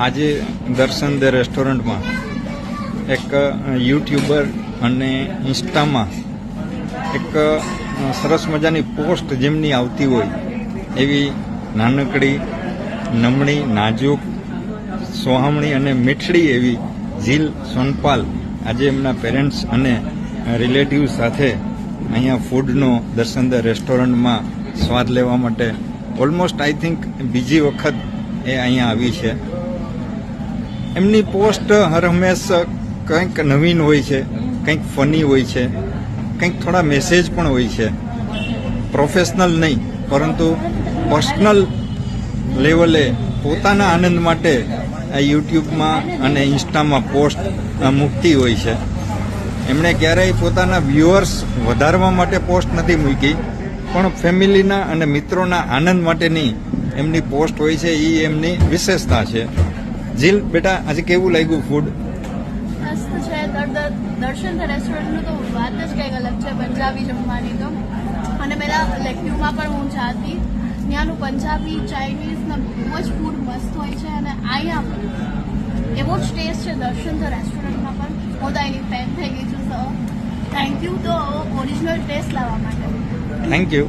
આજે દર્શન ધ રેસ્ટોરન્ટમાં એક યુટ્યુબર અને ઇન્સ્ટામાં એક સરસ મજાની પોસ્ટ જેમની આવતી હોય એવી નાનકડી નમણી નાજુક સોહામણી અને મીઠડી એવી ઝીલ સોનપાલ આજે એમના પેરેન્ટ્સ અને રિલેટિવ સાથે અહીંયા ફૂડનો દર્શન ધ રેસ્ટોરન્ટમાં સ્વાદ લેવા માટે ઓલમોસ્ટ આઈ થિંક બીજી વખત એ અહીંયા આવી છે. એમની પોસ્ટ હર હંમેશ કંઈક નવીન હોય છે, કંઈક ફની હોય છે, કંઈક થોડા મેસેજ પણ હોય છે. પ્રોફેશનલ નહીં પરંતુ પર્સનલ લેવલે પોતાના આનંદ માટે આ યુટ્યુબમાં અને ઇન્સ્ટામાં પોસ્ટ મૂકતી હોય છે. એમણે ક્યારેય પોતાના વ્યુઅર્સ વધારવા માટે પોસ્ટ નથી મૂકી, પણ ફેમિલીના અને મિત્રોના આનંદ માટેની એમની પોસ્ટ હોય છે. એ એમની વિશેષતા છે. જીલ બેટા, આજે કેવું લાગ્યું ફૂડ? મસ્ત છે. દર્શન ધ રેસ્ટોરન્ટનું તો વાત જ કંઈક અલગ છે, પંજાબી જમવાની તો. અને પહેલાં લેક્યુમાં પણ હું જાતી, ત્યાંનું પંજાબી ચાઇનીઝના બહુ જ ફૂડ મસ્ત હોય છે. અને અહીંયા પણ એવો જ ટેસ્ટ છે દર્શન ધ રેસ્ટોરન્ટમાં પણ. હું તો એની ફેન થઈ ગઈ છું. સો થેન્ક યુ તો ઓરિજિનલ ટેસ્ટ લાવવા માટે. Thank you.